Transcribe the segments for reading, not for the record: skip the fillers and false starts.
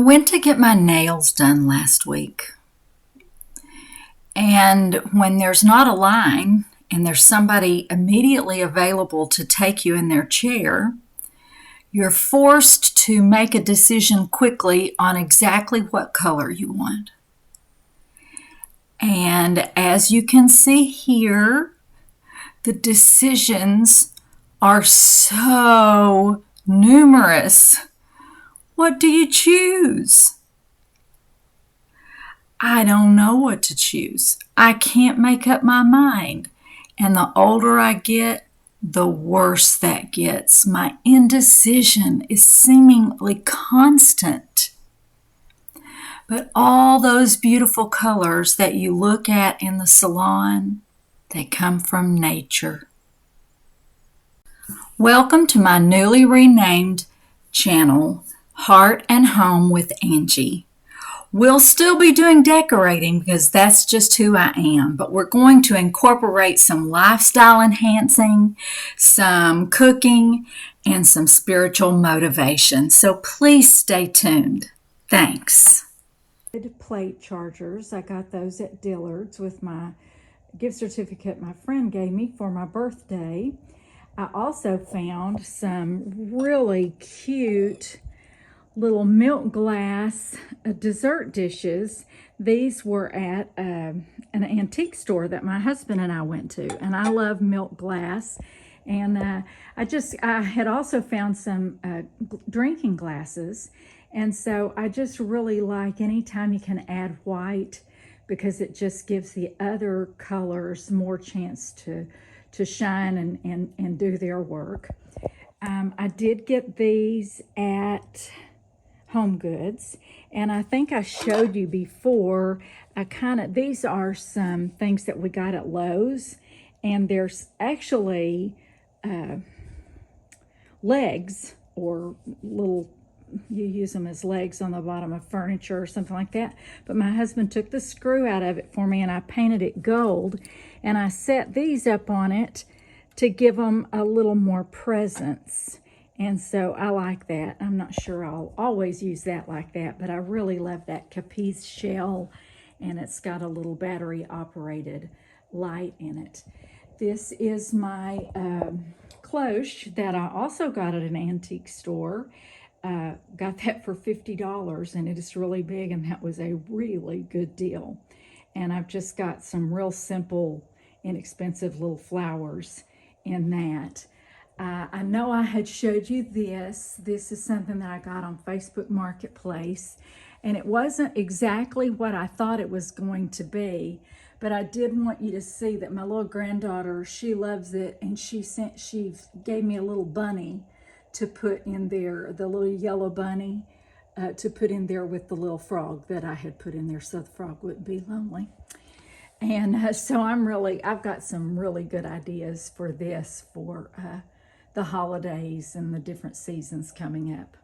went to get my nails done last week, and when there's not a line and there's somebody immediately available to take you in their chair, you're forced to make a decision quickly on exactly what color you want. And as you can see here, the decisions are so numerous. What do you choose? I don't know what to choose. I can't make up my mind. And the older I get, the worse that gets. My indecision is seemingly constant. But all those beautiful colors that you look at in the salon, they come from nature. Welcome to my newly renamed channel, Heart and Home with Angie. We'll still be doing decorating because that's just who I am, but we're going to incorporate some lifestyle enhancing, some cooking, and some spiritual motivation. So please stay tuned. Thanks. Plate chargers. I got those at Dillard's with my gift certificate my friend gave me for my birthday. I also found some really cute little milk glass dessert dishes. These were at an antique store that my husband and I went to, and I love milk glass. And I had also found some drinking glasses, and so I just really like anytime you can add white, because it just gives the other colors more chance to shine and do their work. I did get these at Home Goods, and I think I showed you before. These are some things that we got at Lowe's, and there's actually legs, or little, you use them as legs on the bottom of furniture or something like that. But my husband took the screw out of it for me, and I painted it gold, and I set these up on it to give them a little more presence. And so I like that. I'm not sure I'll always use that like that, but I really love that Capiz shell, and it's got a little battery operated light in it. This is my cloche that I also got at an antique store. Got that for $50, and it is really big, and that was a really good deal. And I've just got some real simple, inexpensive little flowers in that. I know I had showed you this. This is something that I got on Facebook Marketplace, and it wasn't exactly what I thought it was going to be, but I did want you to see that my little granddaughter, she loves it, and she gave me a little bunny to put in there, the little yellow bunny, to put in there with the little frog that I had put in there so the frog wouldn't be lonely. And so I've got some really good ideas for this for the holidays and the different seasons coming up.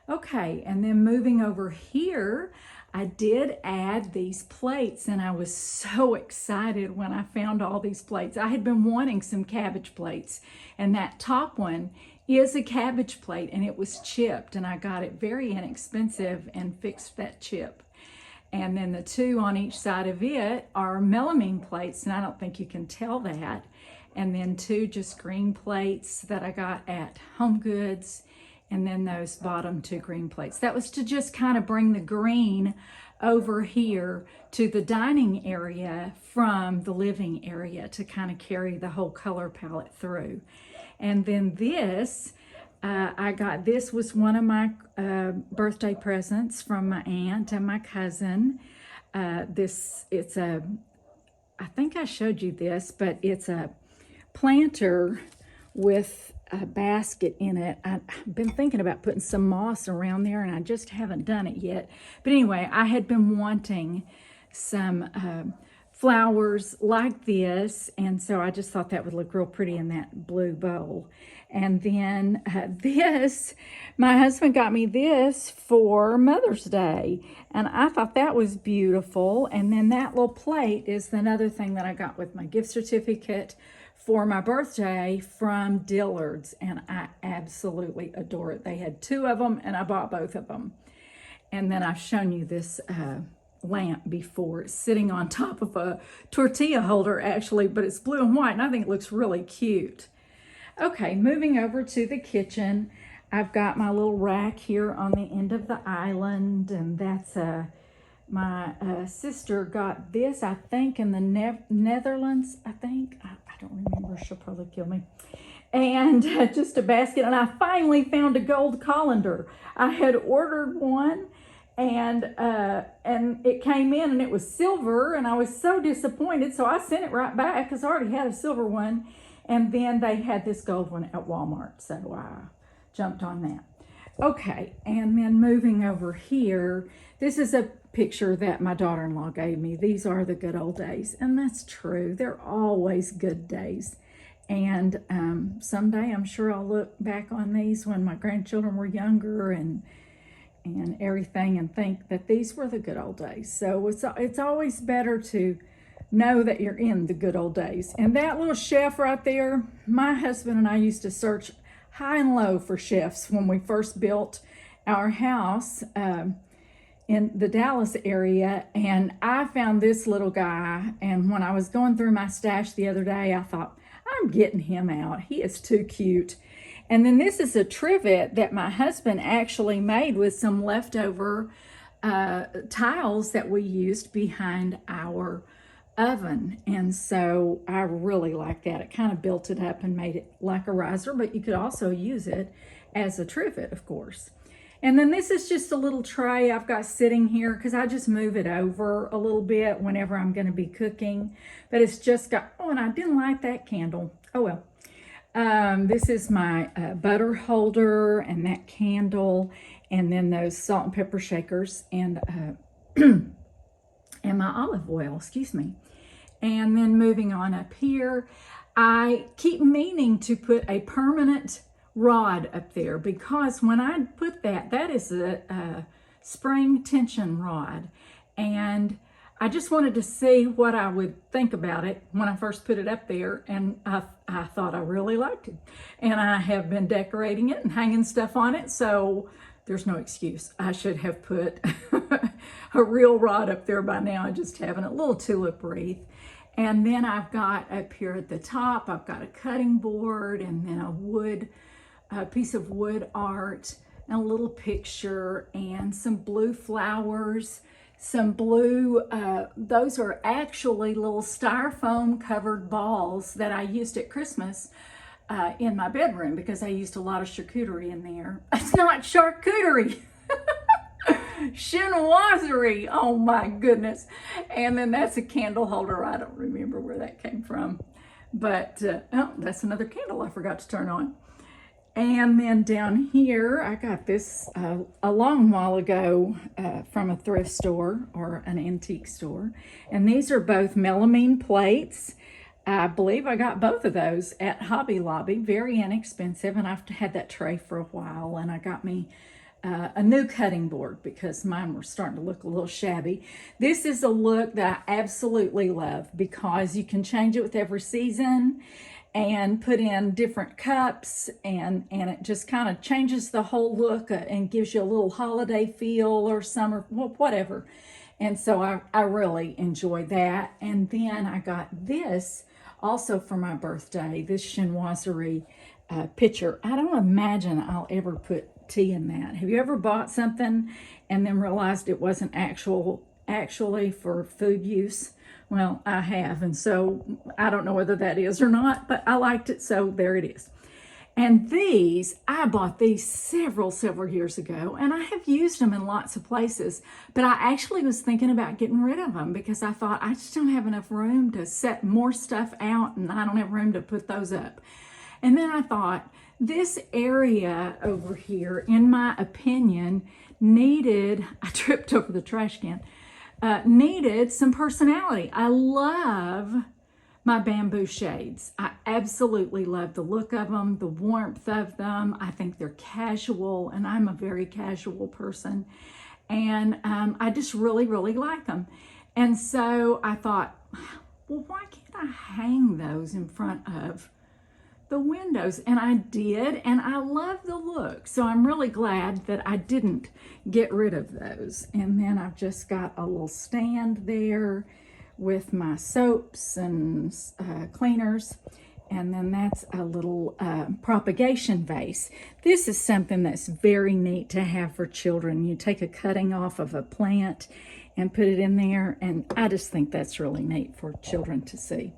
Okay, and then moving over here, I did add these plates, and I was so excited when I found all these plates. I had been wanting some cabbage plates, and that top one is a cabbage plate, and it was chipped, and I got it very inexpensive and fixed that chip. And then the two on each side of it are melamine plates, and I don't think you can tell that. And then two just green plates that I got at Home Goods, and then those bottom two green plates. That was to just kind of bring the green over here to the dining area from the living area, to kind of carry the whole color palette through. And then this, this was one of my birthday presents from my aunt and my cousin. I think I showed you this, but it's a planter with a basket in it. I've been thinking about putting some moss around there, and I just haven't done it yet. But anyway, I had been wanting some flowers like this, and so I just thought that would look real pretty in that blue bowl. And then my husband got me this for Mother's Day, and I thought that was beautiful. And then that little plate is another thing that I got with my gift certificate for my birthday from Dillard's, and I absolutely adore it. They had two of them, and I bought both of them. And then I've shown you this lamp before. It's sitting on top of a tortilla holder actually, but it's blue and white, and I think it looks really cute. Okay, moving over to the kitchen. I've got my little rack here on the end of the island, and that's my sister got this, I think, in the Netherlands, I think. I don't remember. She'll probably kill me. And just a basket. And I finally found a gold colander. I had ordered one, and it came in, and it was silver, and I was so disappointed. So I sent it right back because I already had a silver one. And then they had this gold one at Walmart. So I jumped on that. Okay, and then moving over here, this is a picture that my daughter-in-law gave me. These are the good old days, and that's true. They're always good days. And someday I'm sure I'll look back on these when my grandchildren were younger and everything, and think that these were the good old days. So it's always better to know that you're in the good old days. And that little chef right there, my husband and I used to search high and low for chefs when we first built our house in the Dallas area, and I found this little guy. And when I was going through my stash the other day, I thought, I'm getting him out. He is too cute. And then this is a trivet that my husband actually made with some leftover tiles that we used behind our oven. And so I really like that. It kind of built it up and made it like a riser, but you could also use it as a trivet, of course. And then this is just a little tray I've got sitting here because I just move it over a little bit whenever I'm going to be cooking. But it's just got, oh, and I didn't light that candle. Oh, well. This is my butter holder and that candle, and then those salt and pepper shakers, and and my olive oil, excuse me. And then moving on up here, I keep meaning to put a permanent rod up there, because when I put that is a spring tension rod, and I just wanted to see what I would think about it when I first put it up there, and I thought I really liked it. And I have been decorating it and hanging stuff on it, so there's no excuse. I should have put a real rod up there by now. I just haven't. A little tulip wreath. And then I've got up here at the top, I've got a cutting board, and then a piece of wood art, and a little picture, and some blue flowers. Some blue, those are actually little styrofoam covered balls that I used at Christmas in my bedroom, because I used a lot of charcuterie in there. It's not charcuterie. Chinoiserie. Oh my goodness. And then that's a candle holder. I don't remember where that came from. But oh, that's another candle I forgot to turn on. And then down here, I got this a long while ago from a thrift store or an antique store. And these are both melamine plates. I believe I got both of those at Hobby Lobby, very inexpensive. And I've had that tray for a while. And I got me a new cutting board because mine were starting to look a little shabby. This is a look that I absolutely love because you can change it with every season and put in different cups, and it just kind of changes the whole look and gives you a little holiday feel or summer, whatever. And so I really enjoy that. And then I got this also for my birthday, this chinoiserie pitcher. I don't imagine I'll ever put tea in that. Have you ever bought something and then realized it wasn't actually for food use? Well, I have, and so I don't know whether that is or not, but I liked it, so there it is. And these, I bought these several years ago, and I have used them in lots of places, but I actually was thinking about getting rid of them because I thought I just don't have enough room to set more stuff out, and I don't have room to put those up. And then I thought, this area over here, in my opinion, needed, I tripped over the trash can, needed some personality. I love my bamboo shades. I absolutely love the look of them, the warmth of them. I think they're casual, and I'm a very casual person. And I just really like them. And so I thought, well, why can't I hang those in front of the windows. And I did, and I love the look. So I'm really glad that I didn't get rid of those. And then I've just got a little stand there with my soaps and cleaners. And then that's a little propagation vase. This is something that's very neat to have for children. You take a cutting off of a plant and put it in there, and I just think that's really neat for children to see.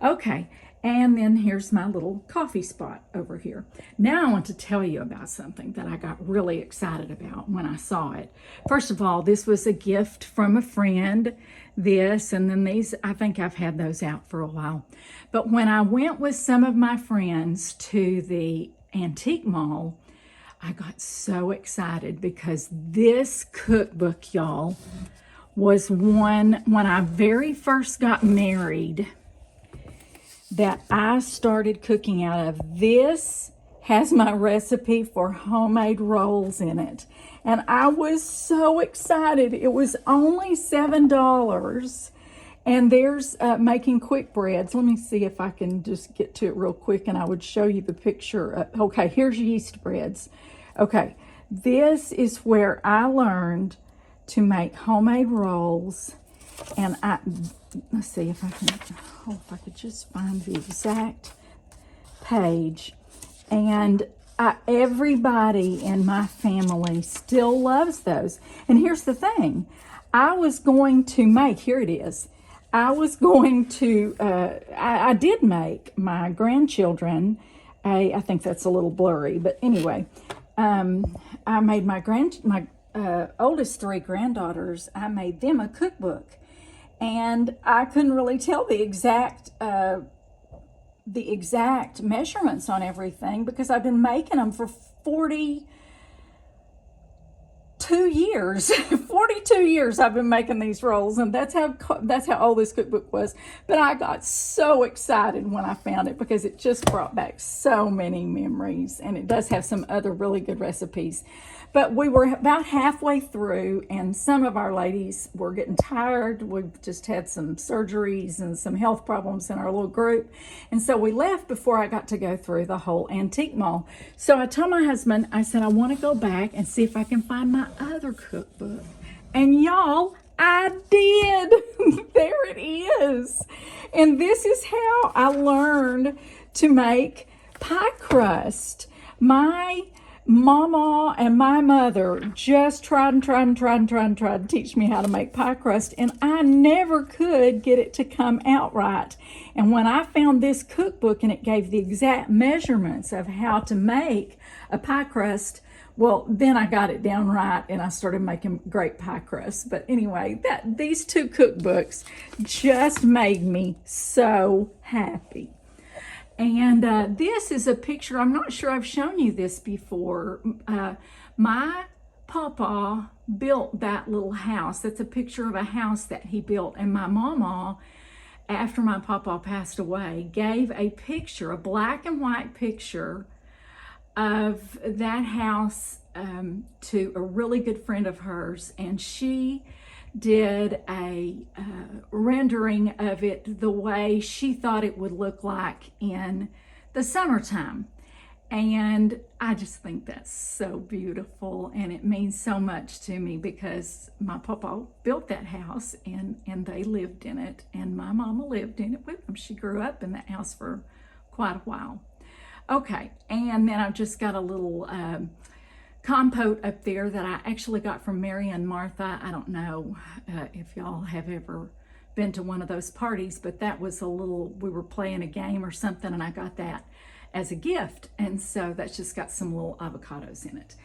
Okay, and then here's my little coffee spot over here. Now I want to tell you about something that I got really excited about when I saw it. First of all, this was a gift from a friend. This, and then these, I think I've had those out for a while. But when I went with some of my friends to the antique mall, I got so excited because this cookbook, y'all, was one when I very first got married that I started cooking out of. This has my recipe for homemade rolls in it. And I was so excited. It was only $7. And there's making quick breads. Let me see if I can just get to it real quick and I would show you the picture. Okay, here's yeast breads. Okay, this is where I learned to make homemade rolls. And let's see if I can, if I could just find the exact page. And everybody in my family still loves those. And here's the thing. I was going to make, here it is. I was going to, I did make my grandchildren, I think that's a little blurry, but anyway, I made my oldest 3 granddaughters, I made them a cookbook. And I couldn't really tell the exact measurements on everything because I've been making them for 42 years. 42 years I've been making these rolls, and that's how old this cookbook was. But I got so excited when I found it because it just brought back so many memories, and it does have some other really good recipes. But we were about halfway through, and some of our ladies were getting tired. We've just had some surgeries and some health problems in our little group. And so we left before I got to go through the whole antique mall. So I told my husband, I said, I want to go back and see if I can find my other cookbook. And y'all, I did. There it is. And this is how I learned to make pie crust. My Mama and my mother just tried to teach me how to make pie crust, and I never could get it to come out right. And when I found this cookbook and it gave the exact measurements of how to make a pie crust, well, then I got it down right and I started making great pie crust. But anyway, these 2 cookbooks just made me so happy. And this is a picture, I'm not sure I've shown you this before. My papa built that little house. That's a picture of a house that he built. And my mama, after my papa passed away, gave a picture, a black and white picture of that house to a really good friend of hers. And she did a rendering of it the way she thought it would look like in the summertime. And I just think that's so beautiful, and it means so much to me because my papa built that house and they lived in it, and my mama lived in it with them. She grew up in that house for quite a while. Okay, and then I've just got a little compote up there that I actually got from Mary and Martha. I don't know if y'all have ever been to one of those parties, but that was a little, we were playing a game or something and I got that as a gift. And so that's just got some little avocados in it.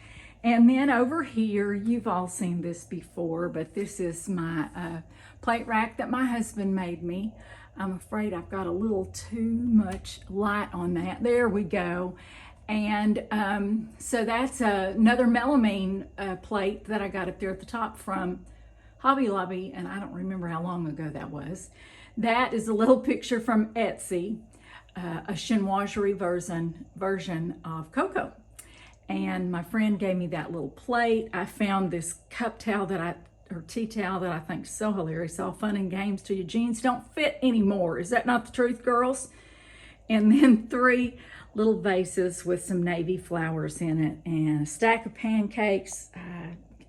And then over here, you've all seen this before, but this is my plate rack that my husband made me. I'm afraid I've got a little too much light on that. There we go. And so that's another melamine plate that I got up there at the top from Hobby Lobby, and I don't remember how long ago that was. That is a little picture from Etsy, a chinoiserie version of cocoa. And my friend gave me that little plate. I found this cup towel or tea towel that I think is so hilarious. All fun and games till your jeans don't fit anymore. Is that not the truth, girls? and then 3 little vases with some navy flowers in it, and a stack of pancakes.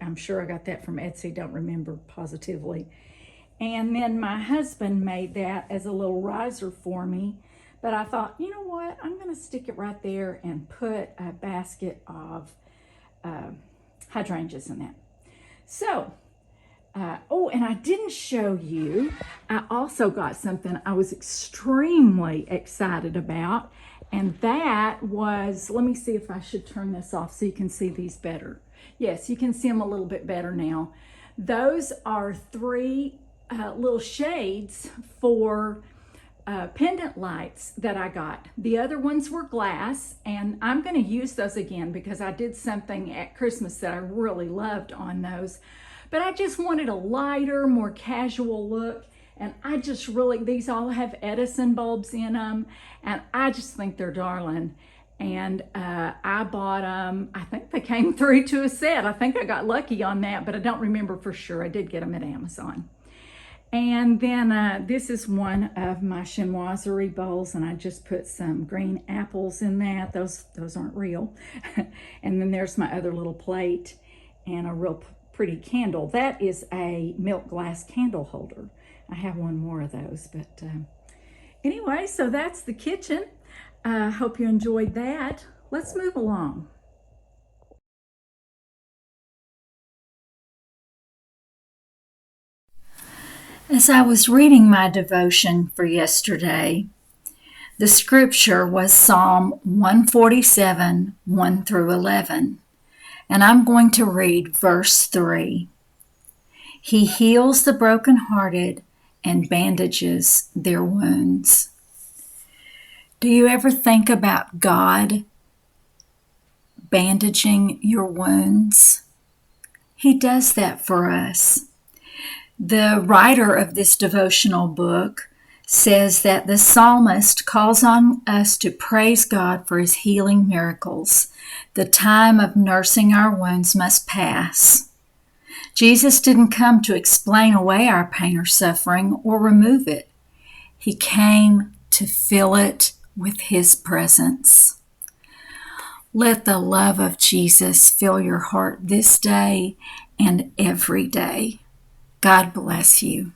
I'm sure I got that from Etsy, don't remember positively. And then my husband made that as a little riser for me. But I thought, you know what? I'm going to stick it right there and put a basket of hydrangeas in that. So, oh, and I didn't show you, I also got something I was extremely excited about. And that was, let me see if I should turn this off so you can see these better. Yes, you can see them a little bit better now. Those are 3 little shades for pendant lights that I got. The other ones were glass, and I'm going to use those again because I did something at Christmas that I really loved on those. But I just wanted a lighter, more casual look. And I just really, these all have Edison bulbs in them, and I just think they're darling. And I bought them, I think they came 3 to a set. I think I got lucky on that, but I don't remember for sure. I did get them at Amazon. And then this is one of my chinoiserie bowls, and I just put some green apples in that. Those aren't real. And then there's my other little plate and a real pretty candle. That is a milk glass candle holder. I have one more of those, but anyway, so that's the kitchen. I hope you enjoyed that. Let's move along. As I was reading my devotion for yesterday, the scripture was Psalm 147, 1 through 11. And I'm going to read verse 3. He heals the brokenhearted and bandages their wounds. Do you ever think about God bandaging your wounds? He does that for us. The writer of this devotional book says that the psalmist calls on us to praise God for his healing miracles. The time of nursing our wounds must pass. Jesus didn't come to explain away our pain or suffering or remove it. He came to fill it with his presence. Let the love of Jesus fill your heart this day and every day. God bless you.